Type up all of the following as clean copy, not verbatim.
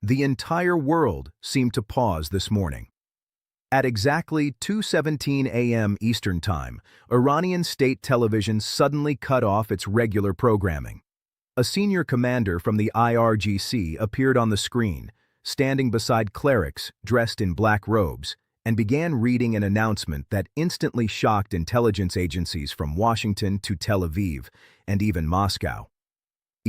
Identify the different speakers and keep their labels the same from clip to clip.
Speaker 1: The entire world seemed to pause this morning. At exactly 2:17 a.m. Eastern Time, Iranian state television suddenly cut off its regular programming. A senior commander from the IRGC appeared on the screen, standing beside clerics dressed in black robes, and began reading an announcement that instantly shocked intelligence agencies from Washington to Tel Aviv and even Moscow.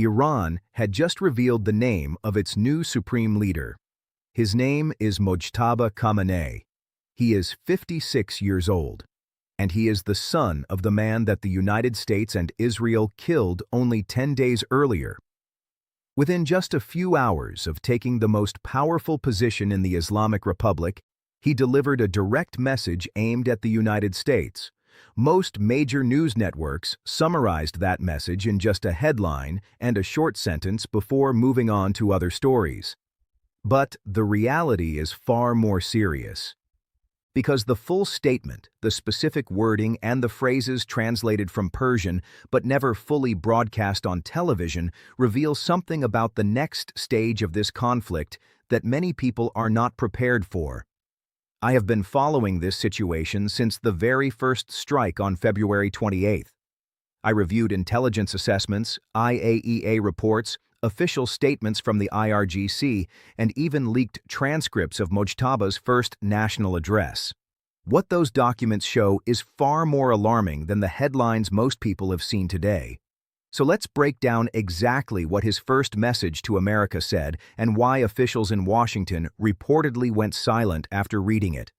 Speaker 1: Iran had just revealed the name of its new supreme leader. His name is Mojtaba Khamenei. He is 56 years old, and he is the son of the man that the United States and Israel killed only 10 days earlier. Within just a few hours of taking the most powerful position in the Islamic Republic, he delivered a direct message aimed at the United States. Most major news networks summarized that message in just a headline and a short sentence before moving on to other stories. But the reality is far more serious. Because the full statement, the specific wording, and the phrases translated from Persian but never fully broadcast on television reveal something about the next stage of this conflict that many people are not prepared for. I have been following this situation since the very first strike on February 28th. I reviewed intelligence assessments, IAEA reports, official statements from the IRGC, and even leaked transcripts of Mojtaba's first national address. What those documents show is far more alarming than the headlines most people have seen today. So let's break down exactly what his first message to America said and why officials in Washington reportedly went silent after reading it.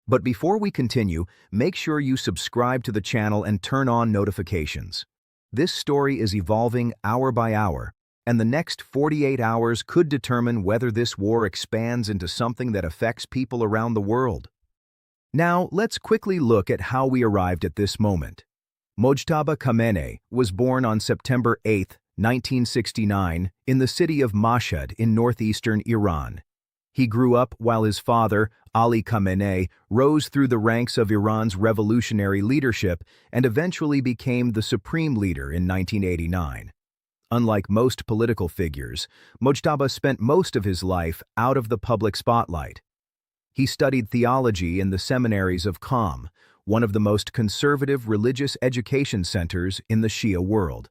Speaker 1: But before we continue, make sure you subscribe to the channel and turn on notifications. This story is evolving hour by hour, and the next 48 hours could determine whether this war expands into something that affects people around the world. Now, let's quickly look at how we arrived at this moment. Mojtaba Khamenei was born on September 8, 1969, in the city of Mashhad in northeastern Iran. He grew up while his father, Ali Khamenei, rose through the ranks of Iran's revolutionary leadership and eventually became the supreme leader in 1989. Unlike most political figures, Mojtaba spent most of his life out of the public spotlight. He studied theology in the seminaries of Qom, one of the most conservative religious education centers in the Shia world.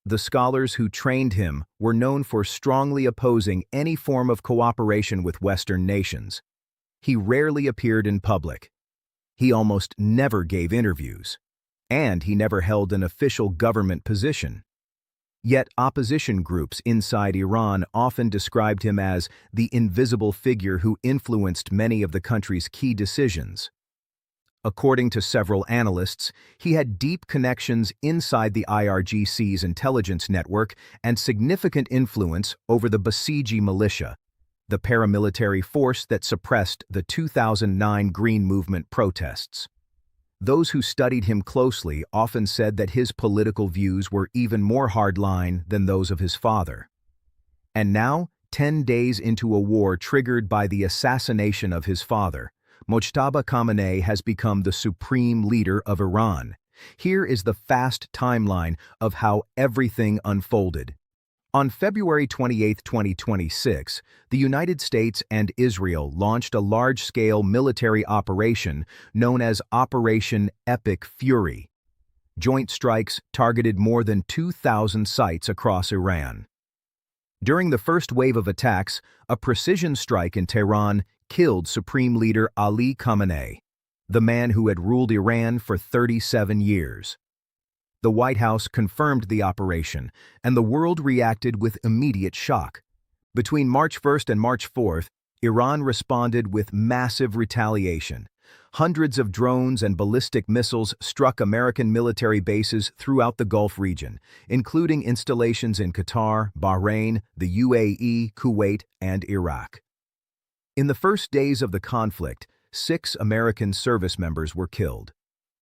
Speaker 1: The scholars who trained him were known for strongly opposing any form of cooperation with Western nations. He rarely appeared in public. He almost never gave interviews, and he never held an official government position. Yet opposition groups inside Iran often described him as the invisible figure who influenced many of the country's key decisions. According to several analysts, he had deep connections inside the IRGC's intelligence network and significant influence over the Basiji militia, the paramilitary force that suppressed the 2009 Green Movement protests. Those who studied him closely often said that his political views were even more hardline than those of his father. And now, 10 days into a war triggered by the assassination of his father, Mojtaba Khamenei has become the supreme leader of Iran. Here is the fast timeline of how everything unfolded. On February 28, 2026, the United States and Israel launched a large-scale military operation known as Operation Epic Fury. Joint strikes targeted more than 2,000 sites across Iran. During the first wave of attacks, a precision strike in Tehran killed Supreme Leader Ali Khamenei, the man who had ruled Iran for 37 years. The White House confirmed the operation, and the world reacted with immediate shock. Between March 1st and March 4th, Iran responded with massive retaliation. Hundreds of drones and ballistic missiles struck American military bases throughout the Gulf region, including installations in Qatar, Bahrain, the UAE, Kuwait, and Iraq. In the first days of the conflict, 6 American service members were killed.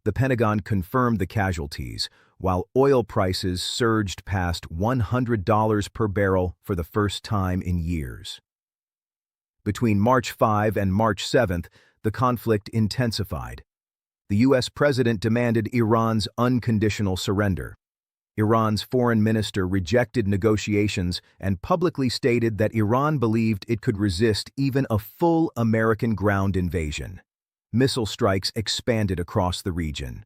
Speaker 1: The Pentagon confirmed the casualties, while oil prices surged past $100 per barrel for the first time in years. Between March 5 and March 7th, the conflict intensified. The U.S. president demanded Iran's unconditional surrender. Iran's foreign minister rejected negotiations and publicly stated that Iran believed it could resist even a full American ground invasion. Missile strikes expanded across the region.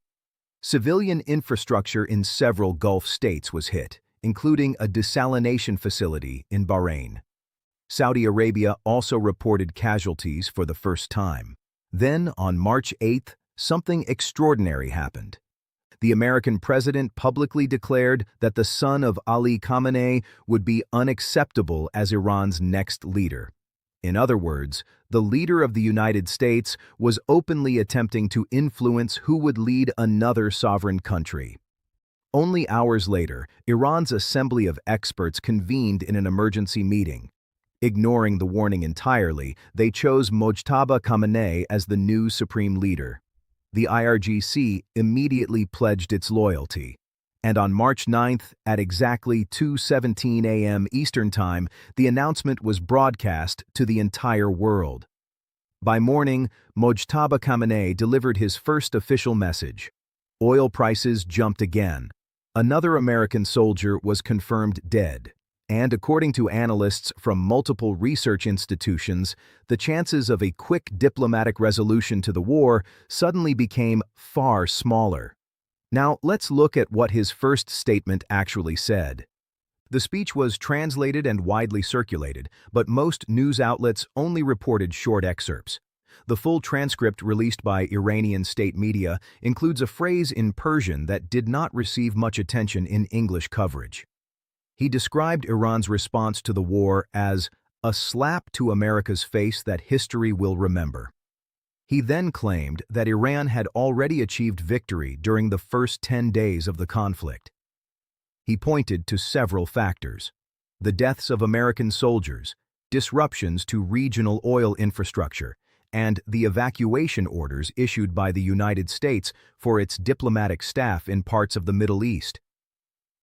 Speaker 1: Civilian infrastructure in several Gulf states was hit, including a desalination facility in Bahrain. Saudi Arabia also reported casualties for the first time. Then, on March 8th, something extraordinary happened. The American president publicly declared that the son of Ali Khamenei would be unacceptable as Iran's next leader. In other words, the leader of the United States was openly attempting to influence who would lead another sovereign country. Only hours later, Iran's assembly of experts convened in an emergency meeting. Ignoring the warning entirely, they chose Mojtaba Khamenei as the new supreme leader. The IRGC immediately pledged its loyalty. And on March 9th, at exactly 2:17 a.m. Eastern Time, the announcement was broadcast to the entire world. By morning, Mojtaba Khamenei delivered his first official message. Oil prices jumped again. Another American soldier was confirmed dead. And according to analysts from multiple research institutions, the chances of a quick diplomatic resolution to the war suddenly became far smaller. Now, let's look at what his first statement actually said. The speech was translated and widely circulated, but most news outlets only reported short excerpts. The full transcript released by Iranian state media includes a phrase in Persian that did not receive much attention in English coverage. He described Iran's response to the war as a slap to America's face that history will remember. He then claimed that Iran had already achieved victory during the first 10 days of the conflict. He pointed to several factors: the deaths of American soldiers, disruptions to regional oil infrastructure, and the evacuation orders issued by the United States for its diplomatic staff in parts of the Middle East.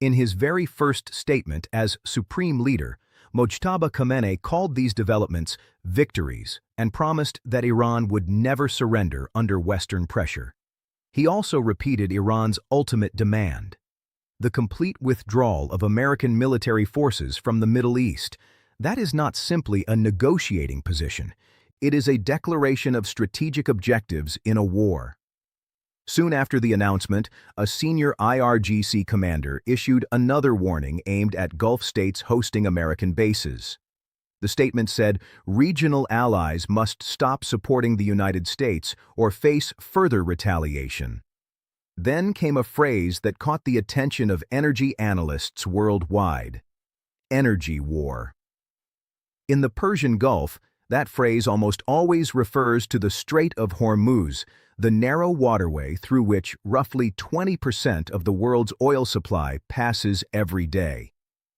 Speaker 1: In his very first statement as supreme leader, Mojtaba Khamenei called these developments victories and promised that Iran would never surrender under Western pressure. He also repeated Iran's ultimate demand: the complete withdrawal of American military forces from the Middle East. That is not simply a negotiating position. It is a declaration of strategic objectives in a war. Soon after the announcement, a senior IRGC commander issued another warning aimed at Gulf states hosting American bases. The statement said, regional allies must stop supporting the United States or face further retaliation. Then came a phrase that caught the attention of energy analysts worldwide: energy war. In the Persian Gulf, that phrase almost always refers to the Strait of Hormuz, the narrow waterway through which roughly 20% of the world's oil supply passes every day.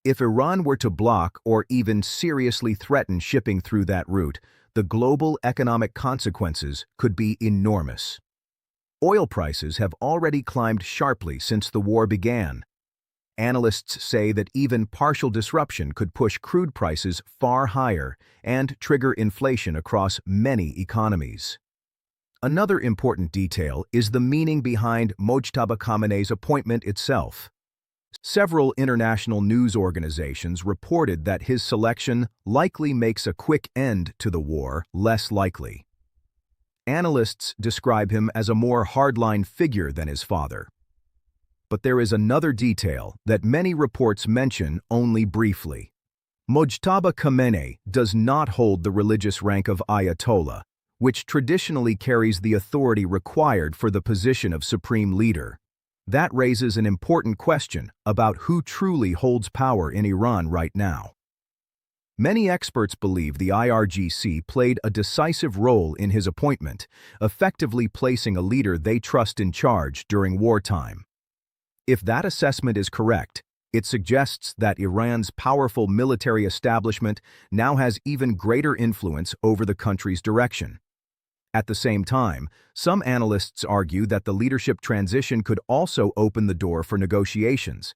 Speaker 1: If Iran were to block or even seriously threaten shipping through that route, the global economic consequences could be enormous. Oil prices have already climbed sharply since the war began. Analysts say that even partial disruption could push crude prices far higher and trigger inflation across many economies. Another important detail is the meaning behind Mojtaba Khamenei's appointment itself. Several international news organizations reported that his selection likely makes a quick end to the war less likely. Analysts describe him as a more hardline figure than his father. But there is another detail that many reports mention only briefly. Mojtaba Khamenei does not hold the religious rank of Ayatollah, which traditionally carries the authority required for the position of supreme leader. That raises an important question about who truly holds power in Iran right now. Many experts believe the IRGC played a decisive role in his appointment, effectively placing a leader they trust in charge during wartime. If that assessment is correct, it suggests that Iran's powerful military establishment now has even greater influence over the country's direction. At the same time, some analysts argue that the leadership transition could also open the door for negotiations.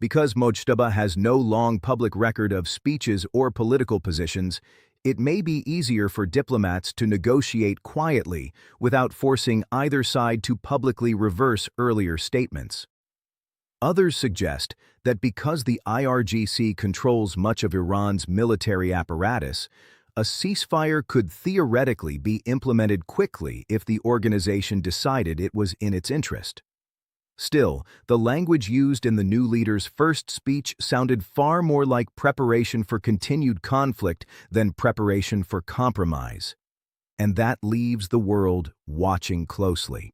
Speaker 1: Because Mojtaba has no long public record of speeches or political positions, it may be easier for diplomats to negotiate quietly without forcing either side to publicly reverse earlier statements. Others suggest that because the IRGC controls much of Iran's military apparatus, a ceasefire could theoretically be implemented quickly if the organization decided it was in its interest. Still, the language used in the new leader's first speech sounded far more like preparation for continued conflict than preparation for compromise. And that leaves the world watching closely.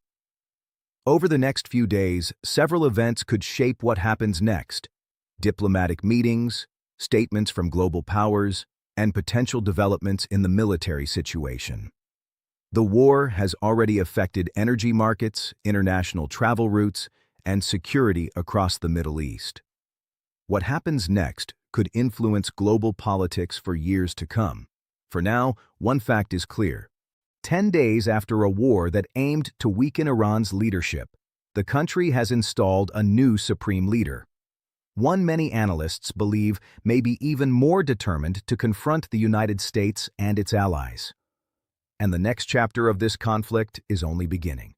Speaker 1: Over the next few days, several events could shape what happens next: diplomatic meetings, statements from global powers, and potential developments in the military situation. The war has already affected energy markets, international travel routes, and security across the Middle East. What happens next could influence global politics for years to come. For now, one fact is clear. 10 days after a war that aimed to weaken Iran's leadership, the country has installed a new supreme leader. One many analysts believe may be even more determined to confront the United States and its allies. And the next chapter of this conflict is only beginning.